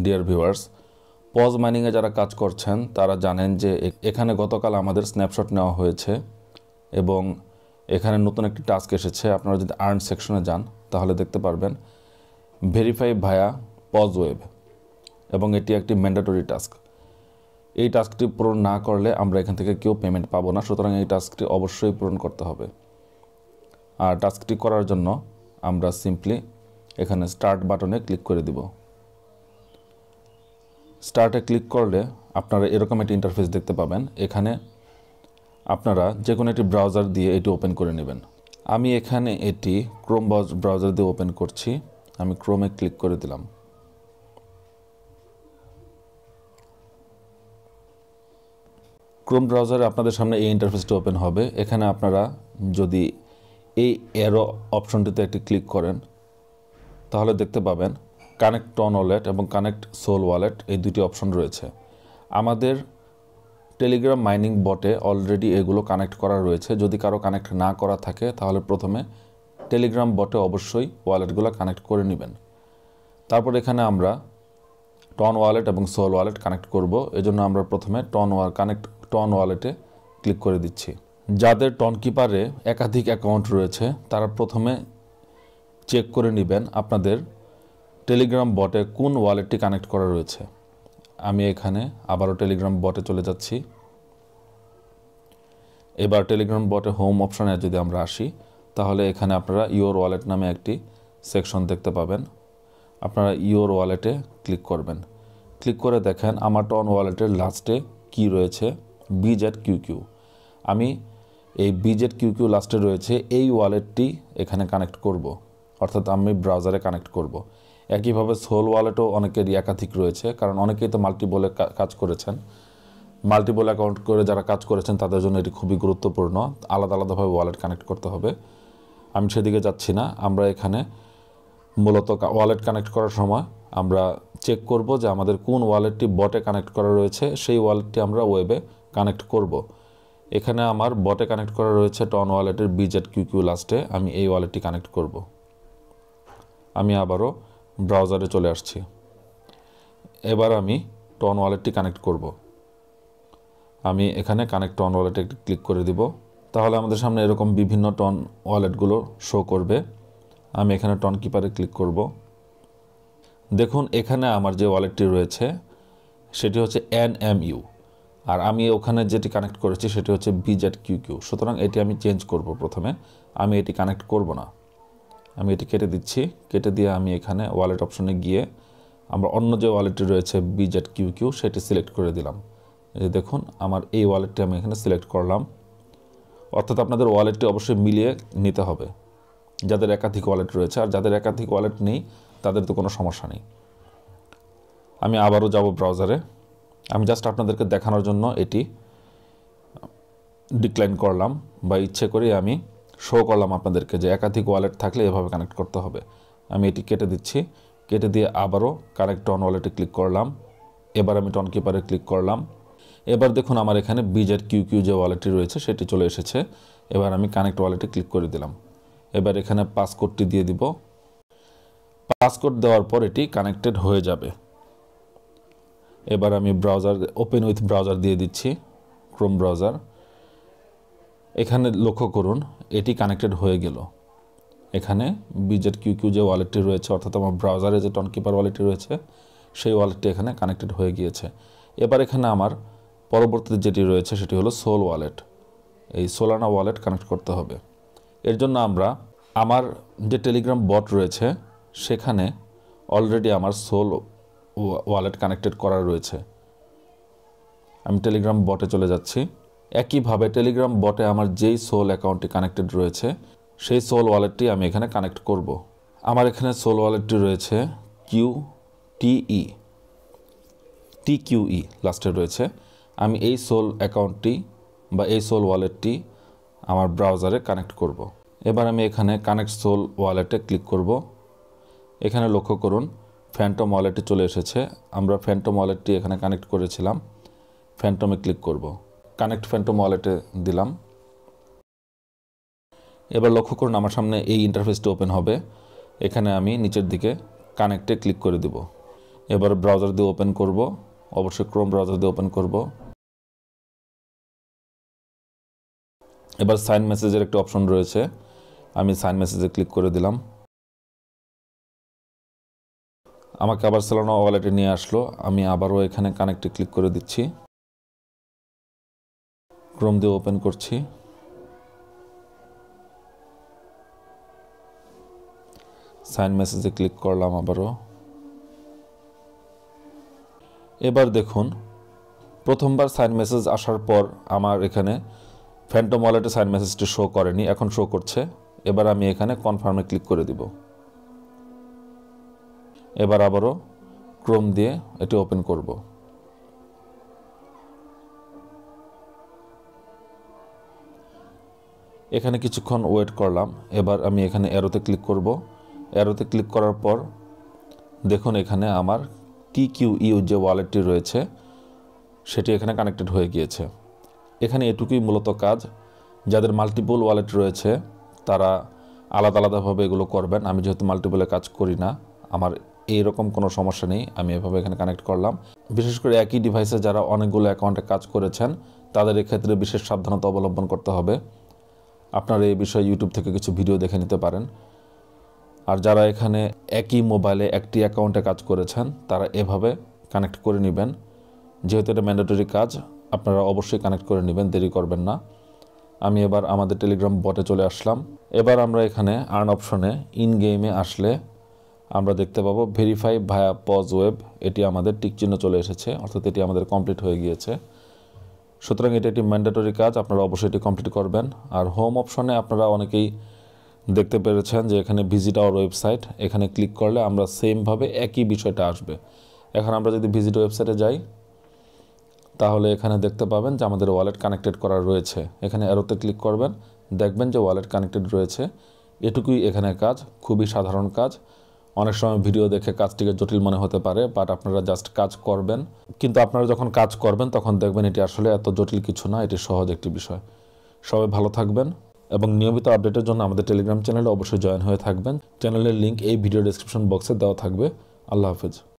Dear viewers, pause মাইনিংয়ে যারা কাজ করছেন তারা জানেন যে এখানে গতকাল আমাদের স্ন্যাপশট নেওয়া হয়েছে এবং এখানে নতুন একটি টাস্ক এসেছে। আপনারা যদি আর্ন সেকশনে যান তাহলে দেখতে পারবেন ভেরিফাই ভায়া পজ ওয়েব, এবং এটি একটি ম্যান্ডেটরি টাস্ক। এই টাস্কটি পূরণ না করলে আমরা এখান থেকে কেউ পেমেন্ট পাবো না, সুতরাং এই টাস্কটি অবশ্যই পূরণ করতে হবে। আর টাস্কটি করার জন্য আমরা সিম্পলি এখানে স্টার্ট বাটনে ক্লিক করে দিব। স্টার্টে ক্লিক করলে আপনারা এরকম একটি ইন্টারফেস দেখতে পাবেন। এখানে আপনারা যে কোনো একটি ব্রাউজার দিয়ে এটি ওপেন করে নেবেন। আমি এখানে এটি ক্রোম ব্রাউজার দিয়ে ওপেন করছি। আমি ক্রোমে ক্লিক করে দিলাম। ক্রোম ব্রাউজারে আপনাদের সামনে এই ইন্টারফেসটি ওপেন হবে। এখানে আপনারা যদি এই অ্যারো অপশনটিতে একটি ক্লিক করেন তাহলে দেখতে পাবেন কানেক্ট টন ওয়ালেট এবং কানেক্ট সোল ওয়ালেট, এই দুটি অপশন রয়েছে। আমাদের টেলিগ্রাম মাইনিং বটে অলরেডি এগুলো কানেক্ট করা রয়েছে। যদি কারো কানেক্ট না করা থাকে তাহলে প্রথমে টেলিগ্রাম বটে অবশ্যই ওয়ালেটগুলো কানেক্ট করে নেবেন। তারপর এখানে আমরা টন ওয়ালেট এবং সোল ওয়ালেট কানেক্ট করব। এজন্য আমরা প্রথমে টন ওয়ালেটে ক্লিক করে দিচ্ছি। যাদের টন কিপারে একাধিক অ্যাকাউন্ট রয়েছে তারা প্রথমে চেক করে নেবেন আপনাদের টেলিগ্রাম বটে কোন ওয়ালেটটি কানেক্ট করা রয়েছে। আমি এখানে আবারও টেলিগ্রাম বটে চলে যাচ্ছি। এবার টেলিগ্রাম বটে হোম অপশনে যদি আমরা আসি তাহলে এখানে আপনারা ইওর ওয়ালেট নামে একটি সেকশন দেখতে পাবেন। আপনারা ইওর ওয়ালেটে ক্লিক করবেন। ক্লিক করে দেখেন আমার টন ওয়ালেটের লাস্টে কি রয়েছে, BZQQ। আমি এই BZQQ লাস্টে রয়েছে এই ওয়ালেটটি এখানে কানেক্ট করব, অর্থাৎ আমি ব্রাউজারে কানেক্ট করব। একইভাবে সোল ওয়ালেটও অনেকেরই একাধিক রয়েছে, কারণ অনেকেই তো মাল্টিপলে কাজ করেছেন। মাল্টিপল অ্যাকাউন্ট করে যারা কাজ করেছেন তাদের জন্য এটি খুবই গুরুত্বপূর্ণ। আলাদা আলাদাভাবে ওয়ালেট কানেক্ট করতে হবে। আমি সেদিকে যাচ্ছি না। আমরা এখানে মূলত ওয়ালেট কানেক্ট করার সময় আমরা চেক করব যে আমাদের কোন ওয়ালেটটি বটে কানেক্ট করা রয়েছে, সেই ওয়ালেটটি আমরা ওয়েবে কানেক্ট করব। এখানে আমার বটে কানেক্ট করা রয়েছে টন ওয়ালেটের BZQQ লাস্টে। আমি এই ওয়ালেটটি কানেক্ট করব। আমি আবারও ব্রাউজারে চলে আসছি। এবার আমি টন ওয়ালেটটি কানেক্ট করব। আমি এখানে কানেক্ট টন ওয়ালেটে একটি ক্লিক করে দিব। তাহলে আমাদের সামনে এরকম বিভিন্ন টন ওয়ালেটগুলো শো করবে। আমি এখানে টন কিপারে ক্লিক করব। দেখুন এখানে আমার যে ওয়ালেটটি রয়েছে সেটি হচ্ছে NMU, আর আমি ওখানে যেটি কানেক্ট করেছি সেটি হচ্ছে BZQQ। সুতরাং এটি আমি চেঞ্জ করব। প্রথমে আমি এটি কানেক্ট করব না, আমি এটি কেটে দিচ্ছি। কেটে দিয়ে আমি এখানে ওয়ালেট অপশনে গিয়ে আমরা অন্য যে ওয়ালেটটি রয়েছে BZQQ সেটি সিলেক্ট করে দিলাম। এই যে দেখুন আমার এই ওয়ালেটটি আমি এখানে সিলেক্ট করলাম। অর্থাৎ আপনাদের ওয়ালেটটি অবশ্যই মিলিয়ে নিতে হবে যাদের একাধিক ওয়ালেট রয়েছে। আর যাদের একাধিক ওয়ালেট নেই তাদের তো কোনো সমস্যা নেই। আমি আবারও যাব ব্রাউজারে। আমি জাস্ট আপনাদেরকে দেখানোর জন্য এটি ডিক্লাইন করলাম, বা ইচ্ছে করে আমি শো করলাম আপনাদেরকে যে একাধিক ওয়ালেট থাকলে এভাবে কানেক্ট করতে হবে। আমি এটি কেটে দিচ্ছি। কেটে দিয়ে আবারও কানেক্ট টন ওয়ালেটে ক্লিক করলাম। এবার আমি টন কিপারে ক্লিক করলাম। এবার দেখুন আমার এখানে BZQQ যে ওয়ালেটটি রয়েছে সেটি চলে এসেছে। এবার আমি কানেক্ট ওয়ালেটে ক্লিক করে দিলাম। এবার এখানে পাসকোডটি দিয়ে দিব। পাসকোড দেওয়ার পর এটি কানেক্টেড হয়ে যাবে। এবার আমি ব্রাউজার ওপেন উইথ ব্রাউজার দিয়ে দিচ্ছি, ক্রোম ব্রাউজার। এখানে লক্ষ্য করুন এটি কানেক্টেড হয়ে গেল। এখানে BZQQ যে ওয়ালেটটি রয়েছে, অর্থাৎ আমার ব্রাউজারে যে টন কিপার ওয়ালেটটি রয়েছে সেই ওয়ালেটটি এখানে কানেক্টেড হয়ে গিয়েছে। এবার এখানে আমার পরবর্তীতে যেটি রয়েছে সেটি হলো সোল ওয়ালেট। এই সোলানা ওয়ালেট কানেক্ট করতে হবে। এর জন্য আমার যে টেলিগ্রাম বট রয়েছে সেখানে অলরেডি আমার সোল ওয়ালেট কানেক্টেড করা রয়েছে। আমি টেলিগ্রাম বটে চলে যাচ্ছি। একইভাবে টেলিগ্রাম বটে আমার যেই সোল অ্যাকাউন্টটি কানেক্টেড রয়েছে সেই সোল ওয়ালেটটি আমি এখানে কানেক্ট করব। আমার এখানে সোল ওয়ালেটটি রয়েছে TQE লাস্টে রয়েছে। আমি এই সোল অ্যাকাউন্টটি বা এই সোল ওয়ালেটটি আমার ব্রাউজারে কানেক্ট করব। এবার আমি এখানে কানেক্ট সোল ওয়ালেটে ক্লিক করব। এখানে লক্ষ্য করুন ফ্যান্টম ওয়ালেটটি চলে এসেছে। আমরা ফ্যান্টম ওয়ালেটটি এখানে কানেক্ট করেছিলাম। ফ্যান্টমে ক্লিক করব। কানেক্ট ফ্যান্টম ওয়ালেটে দিলাম। এবার লক্ষ্য করুন আমার সামনে এই ইন্টারফেসটি ওপেন হবে। এখানে আমি নিচের দিকে কানেক্টে ক্লিক করে দেব। এবার ব্রাউজার দিয়ে ওপেন করব, অবশ্যই ক্রোম ব্রাউজার দিয়ে ওপেন করব। এবার সাইন মেসেজের একটা অপশন রয়েছে, আমি সাইন মেসেজে ক্লিক করে দিলাম। আমাকে আবার সোলানা ওয়ালেটে নিয়ে আসলো, আমি আবারও এখানে কানেক্টে ক্লিক করে দিচ্ছি, ক্রোম দিয়ে ওপেন করছি। সাইন মেসেজে ক্লিক করলাম আবারও। এবার দেখুন প্রথমবার সাইন মেসেজ আসার পর আমার এখানে ফ্যান্টম ওয়ালেটে সাইন মেসেজটি শো করেনি, এখন শো করছে। এবার আমি এখানে কনফার্মে ক্লিক করে দিব। এবার আবারও ক্রোম দিয়ে এটি ওপেন করব। এখানে কিছুক্ষণ ওয়েট করলাম। এবার আমি এখানে অ্যারোতে ক্লিক করব। অ্যারোতে ক্লিক করার পর দেখুন এখানে আমার TQU যে ওয়ালেটটি রয়েছে সেটি এখানে কানেক্টেড হয়ে গিয়েছে। এখানে এটুকুই মূলত কাজ। যাদের মাল্টিপল ওয়ালেট রয়েছে তারা আলাদা আলাদাভাবে এগুলো করবেন। আমি যেহেতু মাল্টিপলে কাজ করি না, আমার এইরকম কোনো সমস্যা নেই, আমি এভাবে এখানে কানেক্ট করলাম। বিশেষ করে একই ডিভাইসে যারা অনেকগুলো অ্যাকাউন্টে কাজ করেছেন তাদের এক্ষেত্রে বিশেষ সাবধানতা অবলম্বন করতে হবে। আপনারা এই বিষয়ে ইউটিউব থেকে কিছু ভিডিও দেখে নিতে পারেন। আর যারা এখানে একই মোবাইলে একটি অ্যাকাউন্টে কাজ করেছেন তারা এভাবে কানেক্ট করে নেবেন। যেহেতু এটা ম্যান্ডেটরি কাজ, আপনারা অবশ্যই কানেক্ট করে নেবেন, দেরি করবেন না। আমি এবার আমাদের টেলিগ্রাম বটে চলে আসলাম। এবার আমরা এখানে আর্ন অপশনে ইন গেমে আসলে আমরা দেখতে পাবো ভেরিফাই ভায়া পজ ওয়েব, এটি আমাদের টিক চিহ্ন চলে এসেছে, অর্থাৎ এটি আমাদের কমপ্লিট হয়ে গিয়েছে। সুতরাং এটা একটি ম্যান্ডেটরি কাজ, আপনারা অবশ্যই এটি কমপ্লিট করবেন। আর হোম অপশনে আপনারা অনেকেই দেখতে পেরেছেন যে এখানে ভিজিট আওয়ার ওয়েবসাইট, এখানে ক্লিক করলে আমরা সেমভাবে একই বিষয়টা আসবে। এখন আমরা যদি ভিজিট ওয়েবসাইটে যাই তাহলে এখানে দেখতে পাবেন যে আমাদের ওয়ালেট কানেক্টেড করা রয়েছে। এখানে অ্যারোতে ক্লিক করবেন, দেখবেন যে ওয়ালেট কানেক্টেড রয়েছে। এটুকুই এখানে কাজ, খুবই সাধারণ কাজ। অনেক সময় ভিডিও দেখে কাজটিকে জটিল মনে হতে পারে, বাট আপনারা জাস্ট কাজ করবেন। কিন্তু আপনারা যখন কাজ করবেন তখন দেখবেন এটি আসলে এত জটিল কিছু না, এটি সহজ একটি বিষয়। সবাই ভালো থাকবেন এবং নিয়মিত আপডেটের জন্য আমাদের টেলিগ্রাম চ্যানেলে অবশ্যই জয়েন হয়ে থাকবেন। চ্যানেলের লিঙ্ক এই ভিডিও ডেসক্রিপশন বক্সে দেওয়া থাকবে। আল্লাহ হাফেজ।